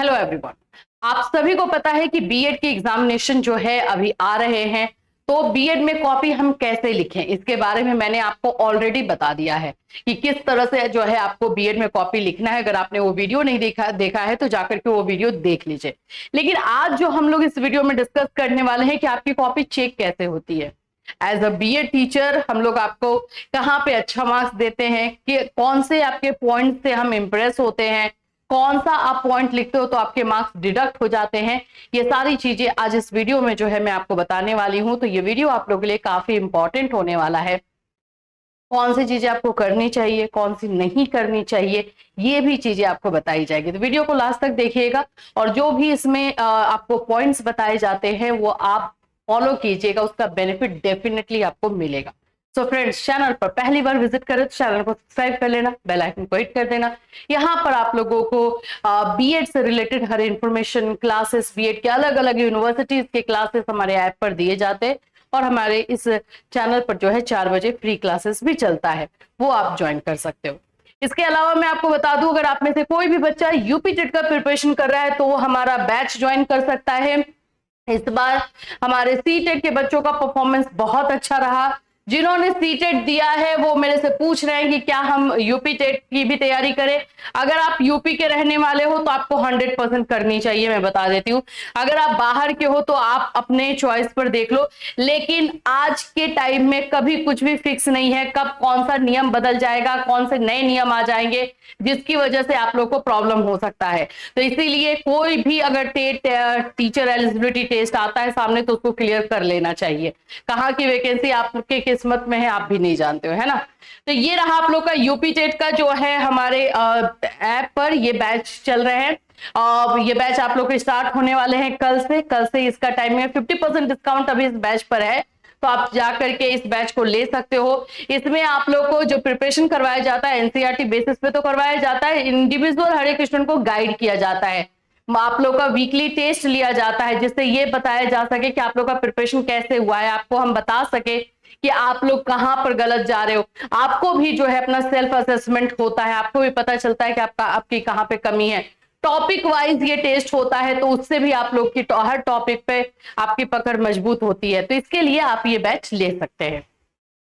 Hello everyone. आप सभी को पता है कि बीएड के एग्जामिनेशन जो है अभी आ रहे हैं, तो बीएड में कॉपी हम कैसे लिखें इसके बारे में मैंने आपको ऑलरेडी बता दिया है कि किस तरह से जो है आपको बीएड में कॉपी लिखना है। अगर आपने वो वीडियो नहीं देखा है तो जाकर के वो वीडियो देख लीजिए। लेकिन आज जो हम लोग इस वीडियो में डिस्कस करने वाले हैं कि आपकी कॉपी चेक कैसे होती है। एज अ बीएड टीचर हम लोग आपको कहाँ पे अच्छा मार्क्स देते हैं, कि कौन से आपके पॉइंट से हम इंप्रेस होते हैं, कौन सा आप पॉइंट लिखते हो तो आपके मार्क्स डिडक्ट हो जाते हैं। ये सारी चीजें आज इस वीडियो में जो है मैं आपको बताने वाली हूं। तो ये वीडियो आप लोगों के लिए काफी इंपॉर्टेंट होने वाला है। कौन सी चीजें आपको करनी चाहिए, कौन सी नहीं करनी चाहिए, ये भी चीजें आपको बताई जाएगी। तो वीडियो को लास्ट तक देखिएगा और जो भी इसमें आपको पॉइंट्स बताए जाते हैं वो आप फॉलो कीजिएगा, उसका बेनिफिट डेफिनेटली आपको मिलेगा। सो फ्रेंड्स, चैनल पर पहली बार विजिट करें तो चैनल को सब्सक्राइब कर लेना, बेल आइकन को हिट कर देना। यहाँ पर आप लोगों को बीएड से रिलेटेड हर इंफॉर्मेशन, क्लासेस, बीएड के अलग अलग यूनिवर्सिटीज के क्लासेस हमारे ऐप पर दिए जाते हैं और हमारे इस चैनल पर जो है 4 बजे फ्री क्लासेस भी चलता है, वो आप ज्वाइन कर सकते हो। इसके अलावा मैं आपको बता दूं, अगर आप में से कोई भी बच्चा यूपी टेट का प्रिपरेशन कर रहा है तो वो हमारा बैच ज्वाइन कर सकता है। इस बार हमारे सी टेट के बच्चों का परफॉर्मेंस बहुत अच्छा रहा। जिन्होंने सी टेट दिया है वो मेरे से पूछ रहे हैं कि क्या हम यूपी टेट की भी तैयारी करें। अगर आप यूपी के रहने वाले हो तो आपको 100% करनी चाहिए, मैं बता देती हूँ। अगर आप बाहर के हो तो आप अपने चॉइस पर देख लो, लेकिन आज के टाइम में कभी कुछ भी फिक्स नहीं है, कब कौन सा नियम बदल जाएगा, कौन से नए नियम आ जाएंगे जिसकी वजह से आप लोग को प्रॉब्लम हो सकता है। तो इसीलिए कोई भी अगर टेट टीचर एलिजिबिलिटी टेस्ट आता है सामने तो उसको क्लियर कर लेना चाहिए। कहाँ की वैकेंसी आपके किस्मत में है आप भी नहीं जानते हो, है ना। तो ये रहा आप लोग का यूपी टेट का जो है हमारे ऐप पर ये बैच चल रहे हैं। ये बैच आप लोग के स्टार्ट होने वाले हैं कल से इसका टाइम है। 50% डिस्काउंट अभी इस बैच पर है, तो आप जा करके इस बैच को ले सकते हो। इसमें आप लोग को जो प्रिपरेशन करवाया जाता है एनसीईआरटी बेसिस पे तो करवाया जाता है, इंडिविजुअल हर एक स्टूडेंट को गाइड किया जाता है। आप लोग का वीकली टेस्ट लिया जाता है जिससे ये बताया जा सके कि आप लोग का प्रिपरेशन कैसे हुआ है, आपको हम बता सके कि आप लोग कहां पर गलत जा रहे हो। आपको भी जो है अपना सेल्फ असेसमेंट होता है, आपको भी पता चलता है कि आपकी कहां पे कमी है। टॉपिक वाइज ये टेस्ट होता है तो उससे भी आप लोग की हर टॉपिक पे आपकी पकड़ मजबूत होती है, तो इसके लिए आप ये बैच ले सकते हैं।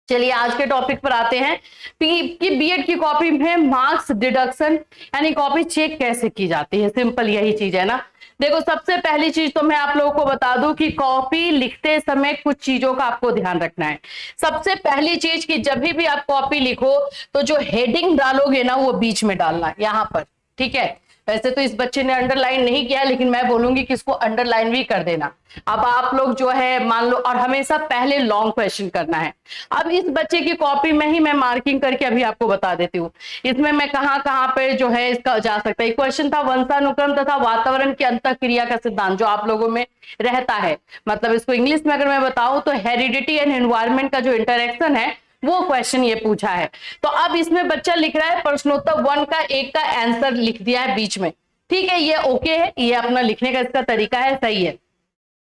चलिए आज के टॉपिक पर आते हैं कि बीएड की कॉपी में मार्क्स डिडक्शन यानी कॉपी चेक कैसे की जाती है। सिंपल यही चीज है ना। देखो, सबसे पहली चीज तो मैं आप लोगों को बता दूं कि कॉपी लिखते समय कुछ चीजों का आपको ध्यान रखना है। सबसे पहली चीज कि जब भी आप कॉपी लिखो तो जो हेडिंग डालोगे ना वो बीच में डालना, यहां पर, ठीक है। वैसे तो इस बच्चे ने अंडरलाइन नहीं किया, लेकिन मैं बोलूंगी कि इसको अंडरलाइन भी कर देना। अब आप लोग जो है मान लो, और हमेशा पहले लॉन्ग क्वेश्चन करना है। अब इस बच्चे की कॉपी में ही मैं मार्किंग करके अभी आपको बता देती हूँ इसमें मैं कहां कहां पे जो है इसका जा सकता है। क्वेश्चन था वंशानुक्रम तथा वातावरण की अंतःक्रिया का सिद्धांत, जो आप लोगों में रहता है। मतलब इसको इंग्लिश में अगर मैं बताऊं तो हेरिडिटी एंड एनवायरमेंट का जो इंटरेक्शन है वो क्वेश्चन ये पूछा है। तो अब इसमें बच्चा लिख रहा है प्रश्नोत्तर 1 का 1 का आंसर लिख दिया है बीच में, ठीक है। ये ओके है, ये अपना लिखने का इसका तरीका है, सही है।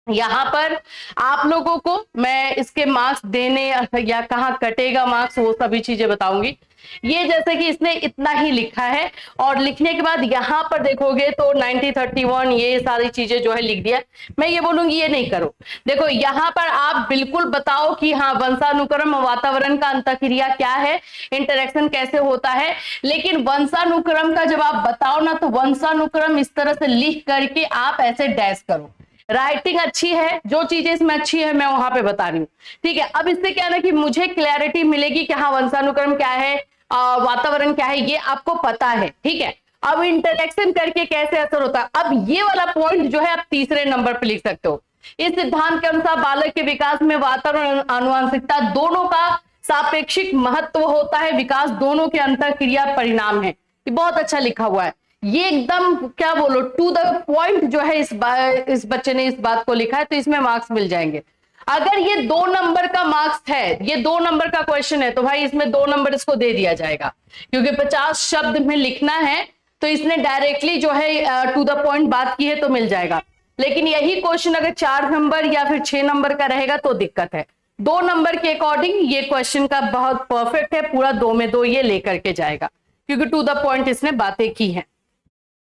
यहां पर आप लोगों को मैं इसके मार्क्स देने या कहां कटेगा मार्क्स वो सभी चीजें बताऊंगी। ये जैसे कि इसने इतना ही लिखा है और लिखने के बाद यहां पर देखोगे तो 90 31 ये सारी चीजें जो है लिख दिया। मैं ये बोलूंगी ये नहीं करो। देखो यहां पर आप बिल्कुल बताओ कि हाँ वंशानुक्रम वातावरण का अंतःक्रिया क्या है, इंटरेक्शन कैसे होता है। लेकिन वंशानुक्रम का जब आप बताओ ना तो वंशानुक्रम इस तरह से लिख करके आप ऐसे डैश करो। राइटिंग अच्छी है, जो चीजें इसमें अच्छी है मैं वहां पे बता रही हूँ, ठीक है। अब इससे क्या है ना कि मुझे क्लैरिटी मिलेगी कि हाँ वंशानुक्रम क्या है, वातावरण क्या है, ये आपको पता है, ठीक है। अब इंटरेक्शन करके कैसे असर होता है, अब ये वाला पॉइंट जो है आप तीसरे नंबर पे लिख सकते हो। इस सिद्धांत के अनुसार बालक के विकास में वातावरण आनुवंशिकता दोनों का सापेक्षिक महत्व होता है, विकास दोनों के अंतःक्रिया परिणाम है। ये बहुत अच्छा लिखा हुआ है, ये एकदम क्या बोलो टू द पॉइंट जो है इस बच्चे ने इस बात को लिखा है, तो इसमें मार्क्स मिल जाएंगे। अगर ये 2 नंबर का मार्क्स है, ये 2 नंबर का क्वेश्चन है, तो भाई इसमें 2 नंबर इसको दे दिया जाएगा, क्योंकि 50 शब्द में लिखना है तो इसने डायरेक्टली जो है टू द पॉइंट बात की है तो मिल जाएगा। लेकिन यही क्वेश्चन अगर 4 नंबर या फिर 6 नंबर का रहेगा तो दिक्कत है। 2 नंबर के अकॉर्डिंग ये क्वेश्चन का बहुत परफेक्ट है, पूरा 2 में 2 ये लेकर के जाएगा, क्योंकि टू द पॉइंट इसने बातें की हैं।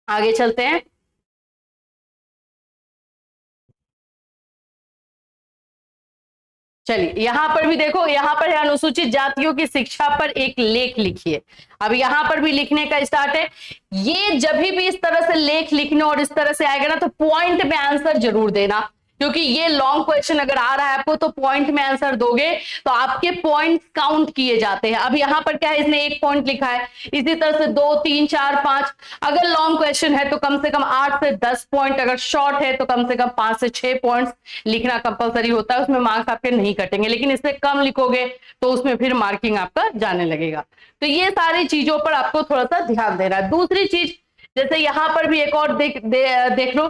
आगे चलते हैं। चलिए यहाँ पर भी देखो, यहाँ पर है अनुसूचित जातियों की शिक्षा पर एक लेख लिखिए। अब यहाँ पर भी लिखने का स्टार्ट है। ये जब भी इस तरह से लेख लिखने और इस तरह से आएगा ना तो पॉइंट में आंसर जरूर देना, क्योंकि ये लॉन्ग क्वेश्चन अगर आ रहा है आपको तो पॉइंट में आंसर दोगे तो आपके पॉइंट काउंट किए जाते हैं। अब यहाँ पर क्या है, इसने 1 पॉइंट लिखा है, इसी तरह से 2 3 4 5। अगर लॉन्ग क्वेश्चन है तो कम से कम 8 से 10 पॉइंट, अगर शॉर्ट है तो कम से कम 5 से 6 पॉइंट्स लिखना कंपलसरी होता है, उसमें मार्क्स आपके नहीं कटेंगे। लेकिन इससे कम लिखोगे तो उसमें फिर मार्किंग आपका जाने लगेगा। तो ये सारी चीजों पर आपको थोड़ा सा ध्यान देना है। दूसरी चीज, जैसे यहां पर भी एक और देख लो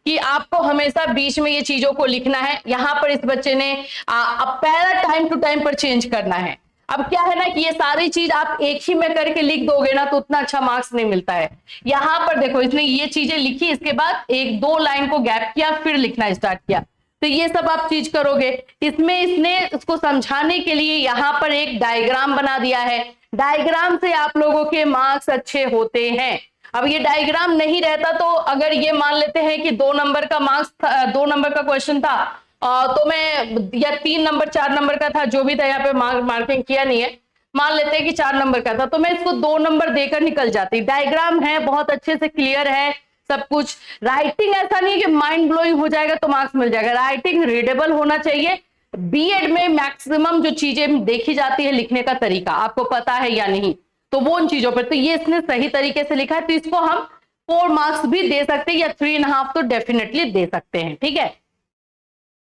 कि आपको हमेशा बीच में ये चीजों को लिखना है। यहां पर इस बच्चे ने पैरा टाइम टू टाइम पर चेंज करना है। अब क्या है ना कि ये सारी चीज आप एक ही में करके लिख दोगे ना तो उतना अच्छा मार्क्स नहीं मिलता है। यहां पर देखो इसने ये चीजें लिखी, इसके बाद 1-2 लाइन को गैप किया, फिर लिखना स्टार्ट किया, तो ये सब आप चीज करोगे। इसमें इसने उसको समझाने के लिए यहां पर एक डायग्राम बना दिया है। डायग्राम से आप लोगों के मार्क्स अच्छे होते हैं। अब ये डायग्राम नहीं रहता तो अगर ये मान लेते हैं कि 2 नंबर का मार्क्स 2 नंबर का क्वेश्चन था तो मैं, या 3 नंबर 4 नंबर का था, जो भी था, यहाँ पे मार्किंग किया नहीं है, मान लेते हैं कि 4 नंबर का था, तो मैं इसको 2 नंबर देकर निकल जाती। डायग्राम है, बहुत अच्छे से क्लियर है सब कुछ। राइटिंग ऐसा नहीं है कि माइंड ब्लोइंग हो जाएगा तो मार्क्स मिल जाएगा, राइटिंग रीडेबल होना चाहिए। बीएड में मैक्सिमम जो चीजें देखी जाती है लिखने का तरीका, आपको पता है या नहीं, तो वो उन चीजों पर, तो ये इसने सही तरीके से लिखा है, तो इसको हम 4 मार्क्स भी दे सकते हैं या 3.5 तो डेफिनेटली दे सकते हैं। ठीक है,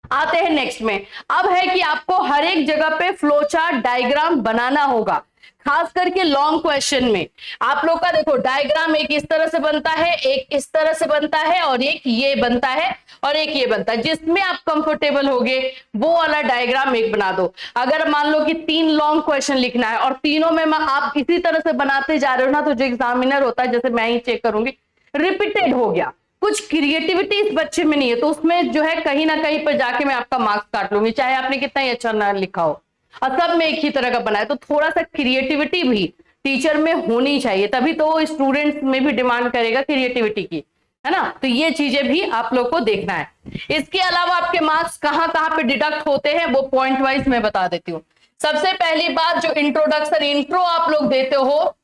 आते हैं नेक्स्ट में। अब है कि आपको हर एक जगह पे फ्लो चार्ट डायग्राम बनाना होगा, खास करके लॉन्ग क्वेश्चन में। आप लोग का देखो डायग्राम एक इस तरह से बनता है, एक इस तरह से बनता है, और एक ये बनता है, और एक ये बनता है। जिसमें आप कंफर्टेबल होगे वो वाला डायग्राम एक बना दो। अगर मान लो कि 3 लॉन्ग क्वेश्चन लिखना है और तीनों में आप इसी तरह से बनाते जा रहे हो ना, तो जो एग्जामिनर होता है, जैसे मैं ही चेक करूंगी, रिपीटेड हो गया, कुछ क्रिएटिविटी इस बच्चे में नहीं है, तो उसमें जो है कहीं ना कहीं पर जाके मैं आपका मार्क्स काट लूंगी, चाहे आपने कितना ही अच्छा ना लिखा हो, और सब में एक ही तरह का बनाए। तो थोड़ा सा क्रिएटिविटी भी टीचर में होनी चाहिए, तभी तो स्टूडेंट्स में भी डिमांड करेगा क्रिएटिविटी की, है ना। तो ये चीजें भी आप लोग को देखना है। इसके अलावा आपके मार्क्स कहां कहां पे डिडक्ट होते हैं वो पॉइंट वाइज मैं बता देती हूँ। सबसे पहली बात, जो इंट्रोडक्शन इंट्रो आप लोग देते हो,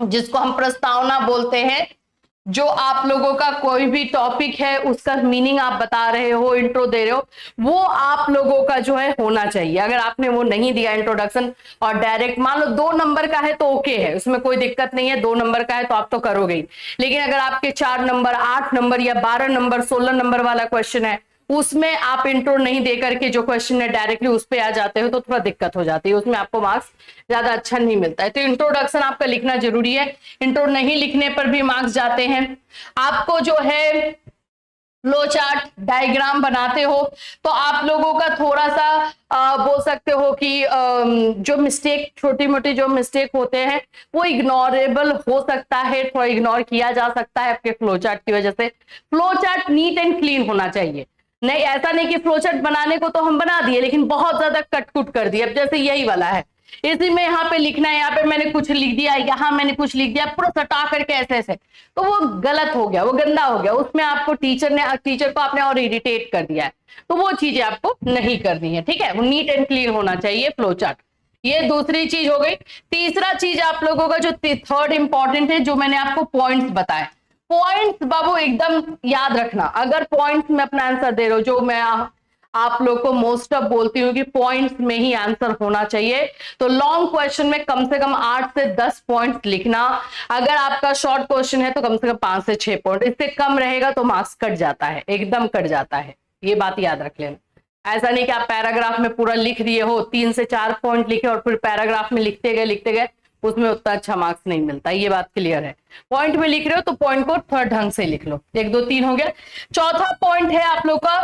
जिसको हम प्रस्तावना बोलते हैं, जो आप लोगों का कोई भी टॉपिक है उसका मीनिंग आप बता रहे हो, इंट्रो दे रहे हो, वो आप लोगों का जो है होना चाहिए। अगर आपने वो नहीं दिया इंट्रोडक्शन और डायरेक्ट, मान लो 2 नंबर का है तो ओके है, उसमें कोई दिक्कत नहीं है, 2 नंबर का है तो आप तो करोगे ही। लेकिन अगर आपके 4 नंबर 8 नंबर या 12 नंबर 16 नंबर वाला क्वेश्चन है, उसमें आप इंट्रो नहीं दे करके जो क्वेश्चन है डायरेक्टली उस पे आ जाते हो, तो थोड़ा दिक्कत हो जाती है, उसमें आपको मार्क्स ज्यादा अच्छा नहीं मिलता है। तो इंट्रोडक्शन आपका लिखना जरूरी है, इंट्रो नहीं लिखने पर भी मार्क्स जाते हैं। आपको जो है फ्लो चार्ट डायग्राम बनाते हो तो आप लोगों का थोड़ा सा बोल सकते हो कि जो मिस्टेक, छोटी मोटी जो मिस्टेक होते हैं वो इग्नोरेबल हो सकता है, थोड़ा इग्नोर किया जा सकता है आपके फ्लो चार्ट की वजह से। Flow chart neat and clean होना चाहिए, नहीं ऐसा नहीं कि फ्लो चार्ट बनाने को तो हम बना दिए लेकिन बहुत ज्यादा कटकुट कर दिया। अब जैसे यही वाला है, इसी में यहाँ पे लिखना है, यहाँ पे मैंने कुछ लिख दिया, यहाँ मैंने कुछ लिख दिया, पूरा सटा करके ऐसे ऐसे, तो वो गलत हो गया, वो गंदा हो गया, उसमें आपको टीचर को आपने और इरिटेट कर दिया है, तो वो चीजें आपको नहीं करनी है। ठीक है, वो नीट एंड क्लीन होना चाहिए फ्लो चार्ट। ये दूसरी चीज हो गई। तीसरा चीज आप लोगों का जो थर्ड इंपॉर्टेंट है, जो मैंने आपको पॉइंट्स बताए, पॉइंट्स बाबू एकदम याद रखना। अगर पॉइंट्स में अपना आंसर दे रहे हो, जो मैं आप लोग को मोस्ट ऑफ बोलती हूँ कि पॉइंट्स में ही आंसर होना चाहिए, तो लॉन्ग क्वेश्चन में कम से कम 8 से 10 पॉइंट्स लिखना। अगर आपका शॉर्ट क्वेश्चन है तो कम से कम 5 से 6 पॉइंट, इससे कम रहेगा तो मार्क्स कट जाता है, एकदम कट जाता है, ये बात याद रख लेना। ऐसा नहीं कि आप पैराग्राफ में पूरा लिख दिए हो, 3 से 4 पॉइंट लिखे और फिर पैराग्राफ में लिखते गए, उसमें उतना अच्छा मार्क्स नहीं मिलता, ये बात क्लियर है। पॉइंट में लिख रहे हो तो पॉइंट को थोड़ा ढंग से लिख लो। 1 2 3 हो गया। चौथा पॉइंट है आप लोग का,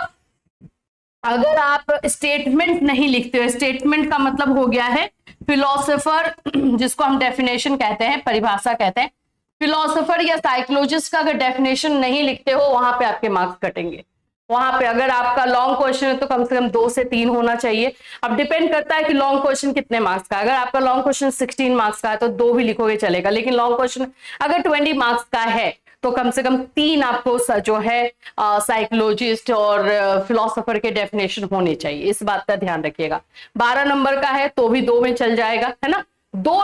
अगर आप स्टेटमेंट नहीं लिखते हो, स्टेटमेंट का मतलब हो गया है फिलोसोफर, जिसको हम डेफिनेशन कहते हैं, परिभाषा कहते हैं, फिलोसोफर या साइकोलॉजिस्ट का अगर डेफिनेशन नहीं लिखते हो वहां पे आपके मार्क्स कटेंगे। वहां पे अगर आपका लॉन्ग क्वेश्चन है तो कम से कम 2 से 3 होना चाहिए। अब डिपेंड करता है कि लॉन्ग क्वेश्चन कितने मार्क्स का। अगर आपका लॉन्ग क्वेश्चन 16 मार्क्स का है तो 2 भी लिखोगे चलेगा, लेकिन लॉन्ग क्वेश्चन अगर 20 मार्क्स का है तो कम से कम 3 आपको जो है साइकोलॉजिस्ट और फिलोसोफर के डेफिनेशन होने चाहिए, इस बात का ध्यान रखिएगा। 12 नंबर का है तो भी 2 में चल जाएगा, है ना। 2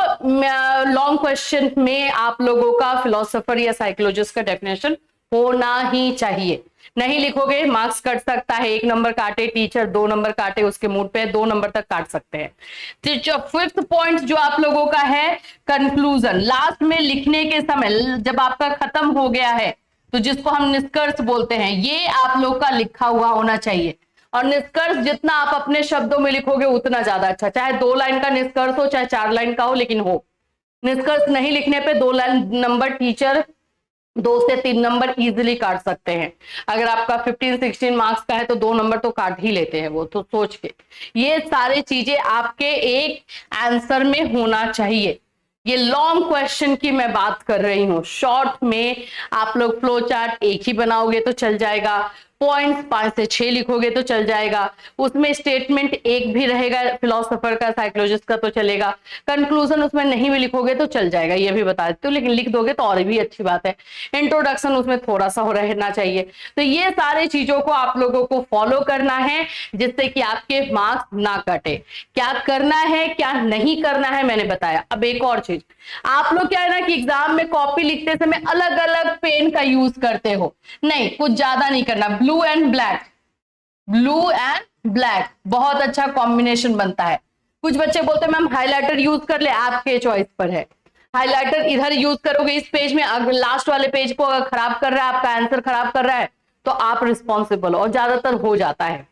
लॉन्ग क्वेश्चन में आप लोगों का फिलोसोफर या साइकोलॉजिस्ट का डेफिनेशन होना ही चाहिए। नहीं लिखोगे मार्क्स कट सकता है, 1 नंबर काटे टीचर, 2 नंबर काटे उसके मूड पे, 2 नंबर तक काट सकते हैं। तो 5th पॉइंट जो आप लोगों का है कंक्लूजन, लास्ट में लिखने के समय जब आपका खत्म हो गया है तो जिसको हम निष्कर्ष बोलते हैं, ये आप लोग का लिखा हुआ होना चाहिए। और निष्कर्ष जितना आप अपने शब्दों में लिखोगे उतना ज्यादा अच्छा, चाहे 2 लाइन का निष्कर्ष हो चाहे 4 लाइन का हो, लेकिन हो। निष्कर्ष नहीं लिखने पे 2 नंबर टीचर 2 से 3 नंबर इजीली काट सकते हैं। अगर आपका 15-16 मार्क्स का है तो 2 नंबर तो काट ही लेते हैं वो, तो सोच के ये सारी चीजें आपके एक आंसर में होना चाहिए। ये लॉन्ग क्वेश्चन की मैं बात कर रही हूं, शॉर्ट में आप लोग फ्लो चार्ट एक ही बनाओगे तो चल जाएगा, पॉइंट्स 5 से 6 लिखोगे तो चल जाएगा, उसमें स्टेटमेंट एक भी रहेगा फिलोसोफर का साइकोलॉजिस्ट का तो चलेगा, कंक्लूजन उसमें नहीं भी लिखोगे तो चल जाएगा, ये भी बता देती हूँ, लेकिन लिख दोगे तो और भी अच्छी बात है। इंट्रोडक्शन उसमें थोड़ा सा हो रहना चाहिए। तो ये सारी चीजों को आप लोगों को फॉलो करना है जिससे कि आपके मार्क्स ना कटे। क्या करना है क्या नहीं करना है मैंने बताया। अब एक और चीज, आप लोग क्या है ना कि एग्जाम में कॉपी लिखते समय अलग अलग पेन का यूज करते हो, नहीं कुछ ज्यादा नहीं करना। ब्लू एंड ब्लैक बहुत अच्छा कॉम्बिनेशन बनता है। कुछ बच्चे बोलते हैं मैम हाइलाइटर यूज कर ले, आपके चॉइस पर है। हाइलाइटर इधर यूज करोगे इस पेज में, अगर लास्ट वाले पेज को अगर खराब कर रहा है, आपका आंसर खराब कर रहा है तो आप रिस्पॉन्सिबल हो, और ज्यादातर हो जाता है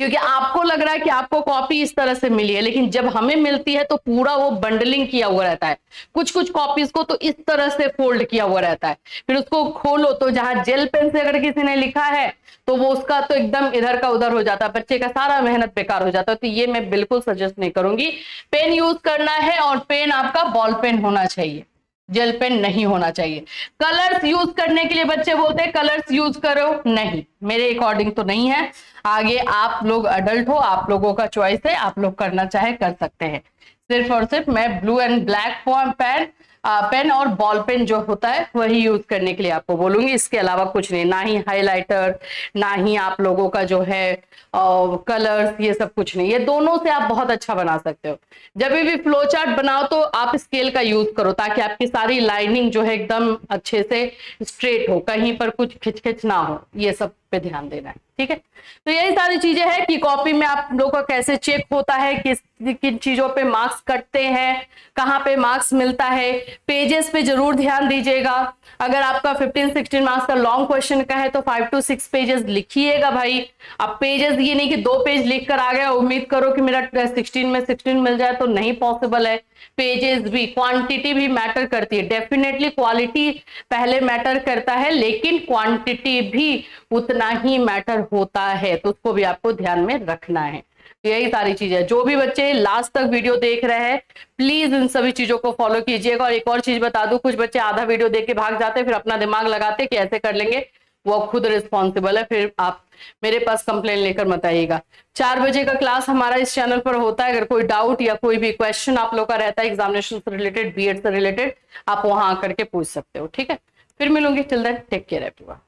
क्योंकि आपको लग रहा है कि आपको कॉपी इस तरह से मिली है, लेकिन जब हमें मिलती है तो पूरा वो बंडलिंग किया हुआ रहता है। कुछ कुछ कॉपीज को तो इस तरह से फोल्ड किया हुआ रहता है, फिर उसको खोलो तो जहां जेल पेन से अगर किसी ने लिखा है तो वो उसका तो एकदम इधर का उधर हो जाता है, बच्चे का सारा मेहनत बेकार हो जाता है। तो ये मैं बिल्कुल सजेस्ट नहीं करूंगी। पेन यूज करना है और पेन आपका बॉल पेन होना चाहिए, जेल पेन नहीं होना चाहिए। कलर्स यूज करने के लिए बच्चे बोलते हैं कलर्स यूज करो, नहीं मेरे अकॉर्डिंग तो नहीं है। आगे आप लोग अडल्ट हो, आप लोगों का चॉइस है, आप लोग करना चाहे कर सकते हैं। सिर्फ और सिर्फ मैं ब्लू एंड ब्लैक पेन और बॉल पेन जो होता है वही यूज करने के लिए आपको बोलूंगी, इसके अलावा कुछ नहीं। ना ही हाइलाइटर, ना ही आप लोगों का जो है कलर्स, ये सब कुछ नहीं। ये दोनों से आप बहुत अच्छा बना सकते हो। जब भी फ्लो चार्ट बनाओ तो आप स्केल का यूज करो ताकि आपकी सारी लाइनिंग जो है एकदम अच्छे से स्ट्रेट हो, कहीं पर कुछ खिचखिच ना हो, ये सब पे ध्यान देना है, ठीक है। तो यही सारी चीजें हैं कि कॉपी में आप लोगों का कैसे चेक होता है, किन चीजों पे मार्क्स कटते हैं, कहाँ पे मार्क्स मिलता है। पेजेस पे जरूर ध्यान दीजिएगा। अगर आपका 15-16 मार्क्स का लॉन्ग क्वेश्चन का है तो 5 to 6 पेजेस लिखिएगा भाई। अब पेजेस ये नहीं कि 2 पेज लिख कर आ गए उम्मीद करो कि मेरा 16 में 16 मिल जाए, तो नहीं पॉसिबल है। पेजेस भी, क्वांटिटी भी मैटर करती है, डेफिनेटली क्वालिटी पहले मैटर करता है लेकिन क्वांटिटी भी उतना ही मैटर होता है, तो उसको भी आपको ध्यान में रखना है। तो यही सारी चीजें, जो भी बच्चे लास्ट तक वीडियो देख रहे हैं प्लीज इन सभी चीजों को फॉलो कीजिएगा। और एक और चीज बता दूं, कुछ बच्चे आधा वीडियो देख के भाग जाते हैं, फिर अपना दिमाग लगाते कि ऐसे कर लेंगे, वो खुद रिस्पॉन्सिबल है, फिर आप मेरे पास कंप्लेन लेकर मत आइएगा। 4 बजे का क्लास हमारा इस चैनल पर होता है। अगर कोई डाउट या कोई भी क्वेश्चन आप लोग का रहता है एग्जामिनेशन से रिलेटेड, बीएड से रिलेटेड, आप वहां आकर के पूछ सकते हो, ठीक है। फिर मिलूंगी, till then take care everyone.